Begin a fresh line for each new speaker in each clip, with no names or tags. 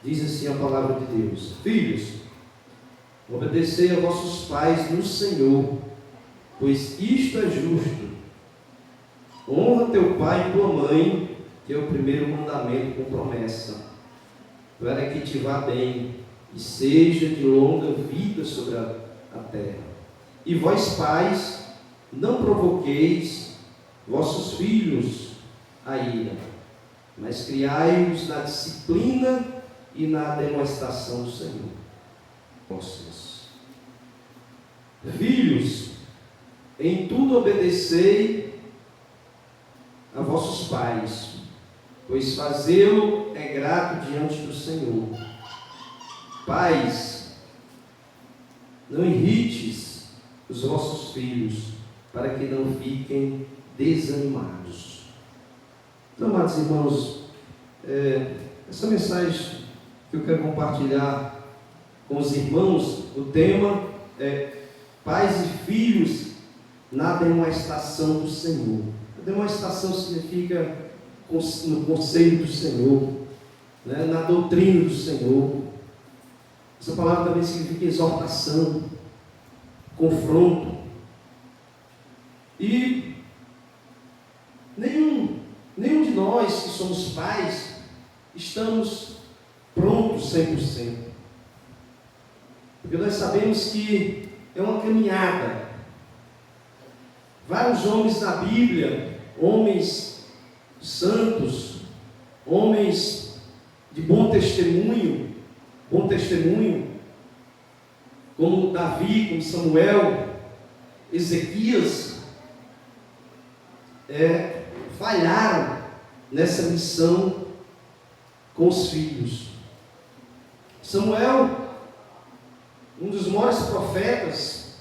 Diz assim a palavra de Deus: Filhos, obedecei a vossos pais no Senhor, pois isto é justo. Honra teu pai e tua mãe, que é o primeiro mandamento com promessa, para que te vá bem e seja de longa vida sobre a terra. E vós, pais, não provoqueis vossos filhos a ira, mas criai-os na disciplina e na demonstração do Senhor. Filhos, em tudo obedecei a vossos pais, pois fazê-lo é grato diante do Senhor. Pais, não irrites os vossos filhos, para que não fiquem desanimados. Então, amados irmãos, essa mensagem que eu quero compartilhar com os irmãos, o tema é pais e filhos na demonstração do Senhor. A demonstração significa no conselho do Senhor, né, na doutrina do Senhor. Essa palavra também significa exortação, confronto. E nenhum de nós que somos pais estamos prontos 100%. Porque nós sabemos que é uma caminhada. Vários homens na Bíblia, homens santos, homens de bom testemunho, como Davi, como Samuel, Ezequias, falharam nessa missão com os filhos. Samuel, um dos maiores profetas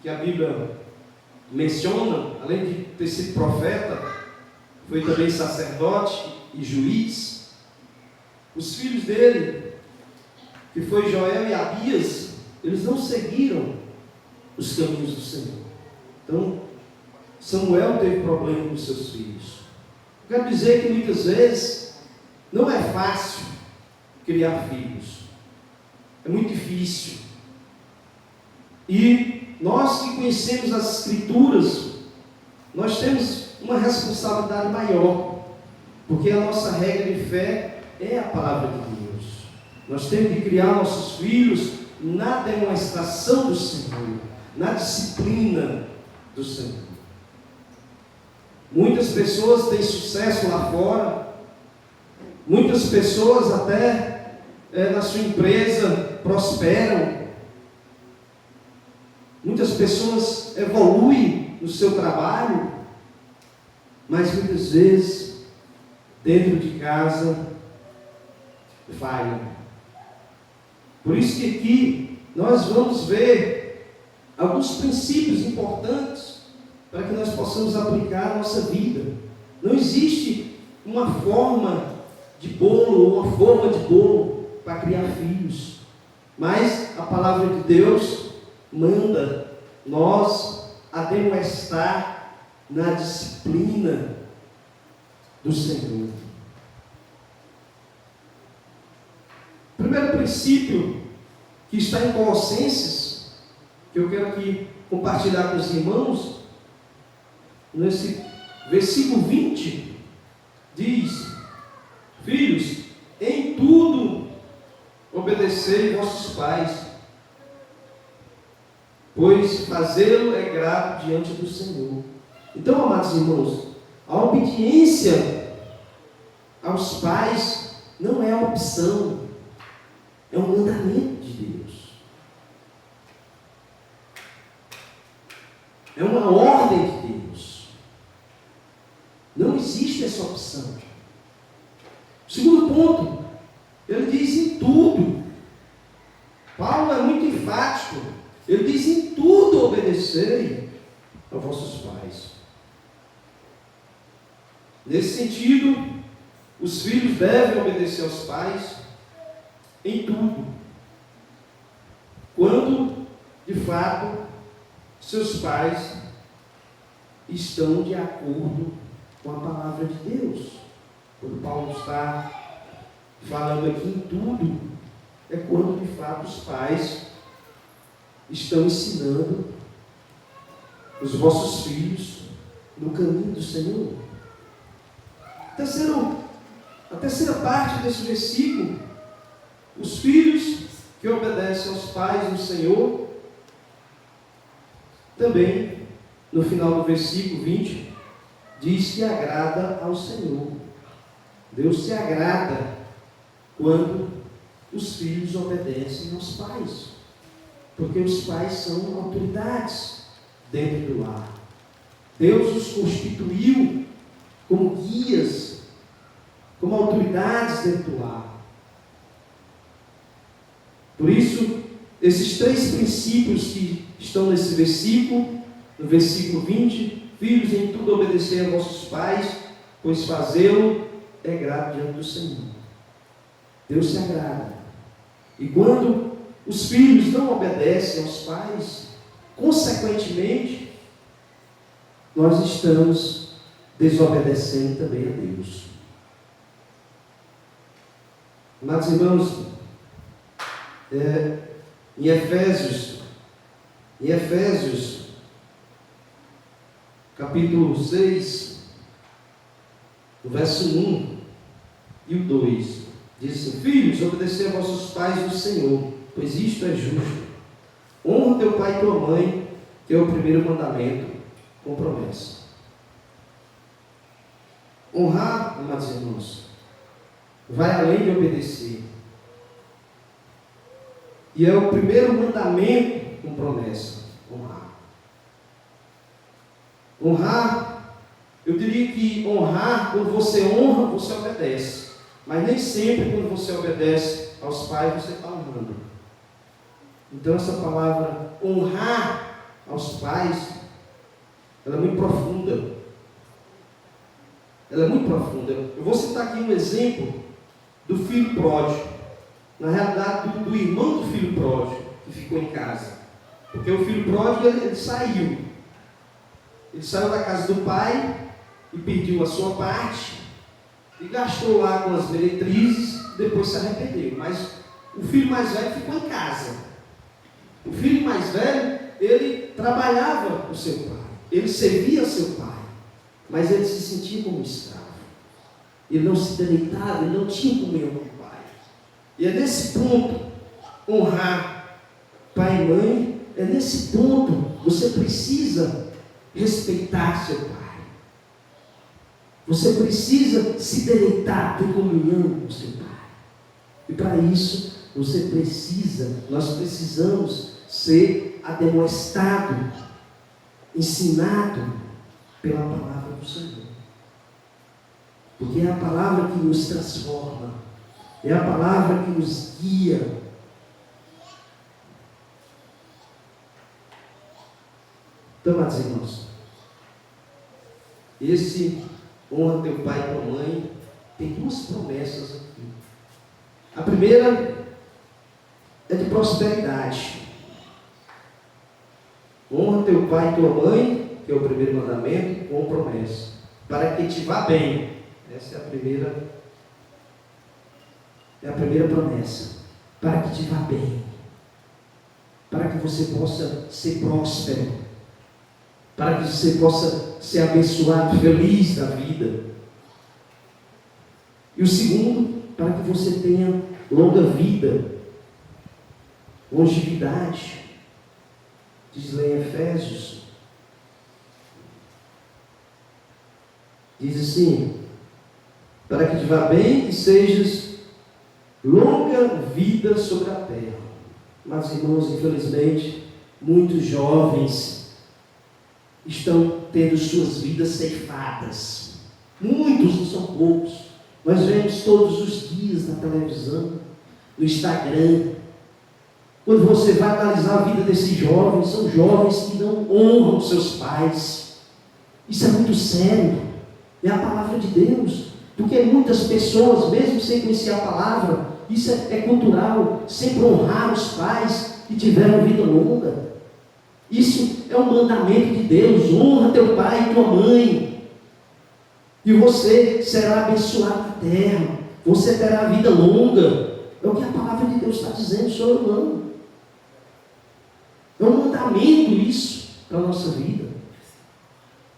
que a Bíblia menciona, além de ter sido profeta, foi também sacerdote e juiz. Os filhos dele, que foi Joel e Abias, eles não seguiram os caminhos do Senhor. Então, Samuel teve problema com seus filhos. Eu quero dizer que muitas vezes não é fácil criar filhos. É muito difícil. E nós que conhecemos as Escrituras, nós temos uma responsabilidade maior, porque a nossa regra de fé é a palavra de Deus. Nós temos que criar nossos filhos na demonstração do Senhor, na disciplina do Senhor. Muitas pessoas têm sucesso lá fora, muitas pessoas até na sua empresa prosperam, muitas pessoas evoluem no seu trabalho, mas muitas vezes dentro de casa falham. Por isso que aqui nós vamos ver alguns princípios importantes para que nós possamos aplicar a nossa vida. Não existe uma forma de bolo, uma forma de bolo para criar filhos, mas a palavra de Deus manda nós ademoestar na disciplina do Senhor. O primeiro princípio que está em Colossenses, que eu quero aqui compartilhar com os irmãos, nesse versículo 20, diz: Filhos, em tudo obedecei vossos pais, pois fazê-lo é grato diante do Senhor. Então, amados irmãos, a obediência aos pais não é uma opção, é um mandamento de Deus. É uma ordem de Deus. Não existe essa opção. Segundo ponto, ele diz em tudo. Paulo é muito enfático. Ele diz em tudo obedecei a vossos pais. Nesse sentido, os filhos devem obedecer aos pais em tudo, quando de fato seus pais estão de acordo com a palavra de Deus. Quando Paulo está falando aqui em tudo, é quando de fato os pais estão ensinando os vossos filhos no caminho do Senhor. A terceira parte desse versículo, os filhos que obedecem aos pais no Senhor, também no final do versículo 20, diz que agrada ao Senhor. Deus se agrada quando os filhos obedecem aos pais, porque os pais são autoridades dentro do lar. Deus os constituiu como guias, como autoridades dentro do lar. Por isso, esses três princípios que estão nesse versículo, no versículo 20, filhos, em tudo obedecer a vossos pais, pois fazê-lo é grato diante do Senhor. Deus se agrada. E quando os filhos não obedecem aos pais, consequentemente, nós estamos desobedecendo também a Deus. Amados irmãos, em Efésios, capítulo 6, o verso 1 e o 2, diz assim: filhos, obedecei a vossos pais no Senhor, pois isto é justo. Honra teu pai e tua mãe, que é o primeiro mandamento, com promessa. Honrar, amados irmãos, vai além de obedecer. E é o primeiro mandamento com promessa: honrar. Honrar, eu diria que honrar, quando você honra, você obedece. Mas nem sempre quando você obedece aos pais, você está honrando. Então essa palavra honrar aos pais, ela é muito profunda. Ela é muito profunda. Eu vou citar aqui um exemplo do filho pródigo. Na realidade, do irmão do filho pródigo, que ficou em casa. Porque o filho pródigo, ele saiu. Ele saiu da casa do pai e pediu a sua parte e gastou lá com as meretrizes, depois se arrependeu. Mas o filho mais velho ficou em casa. O filho mais velho, ele trabalhava o seu pai, ele servia seu pai, mas ele se sentia como um escravo. Ele não se deleitava, ele não tinha comunhão com o pai. E é nesse ponto, honrar pai e mãe, é nesse ponto, você precisa respeitar seu pai. Você precisa se deleitar, ter comunhão com seu pai. E para isso, nós precisamos ser ademoestado, ensinado pela palavra do Senhor. Porque é a palavra que nos transforma, é a palavra que nos guia. Então, amados irmãos, esse honra teu pai e tua mãe tem duas promessas aqui. A primeira é de prosperidade. Honra teu pai e tua mãe, que é o primeiro mandamento, com promessa, para que te vá bem. Essa é a primeira promessa, para que te vá bem, para que você possa ser próspero, para que você possa ser abençoado, feliz da vida. E o segundo, para que você tenha longa vida, longevidade. Diz lá em Efésios, diz assim: para que te vá bem e sejas longa vida sobre a terra. Mas, irmãos, infelizmente, muitos jovens estão tendo suas vidas ceifadas. Muitos, não são poucos. Nós vemos todos os dias na televisão, no Instagram. Quando você vai analisar a vida desses jovens, são jovens que não honram seus pais. Isso é muito sério. É a palavra de Deus. Porque muitas pessoas, mesmo sem conhecer a palavra, isso é cultural, sempre honrar os pais que tiveram vida longa. Isso é um mandamento de Deus: honra teu pai e tua mãe, e você será abençoado na terra. você terá vida longa. É o que a palavra de Deus está dizendo, sou eu não. É um mandamento isso para a nossa vida.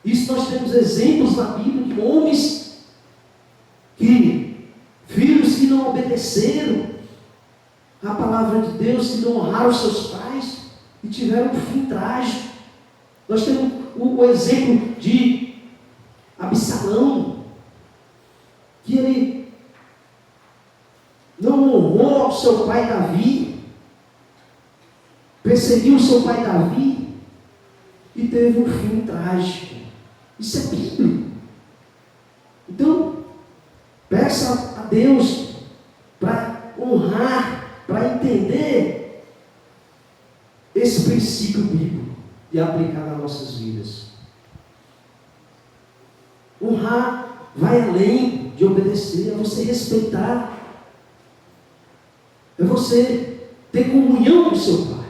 Isso nós temos exemplos na Bíblia de homens filhos que não obedeceram a palavra de Deus, que não honraram seus pais e tiveram um fim trágico. Nós temos o exemplo de Absalão, que ele não honrou seu pai Davi, perseguiu seu pai Davi e teve um fim trágico. Isso é bíblico. Então, peça a Deus para honrar, para entender esse princípio bíblico e aplicar nas nossas vidas. Honrar vai além de obedecer, é você respeitar, é você ter comunhão com seu pai.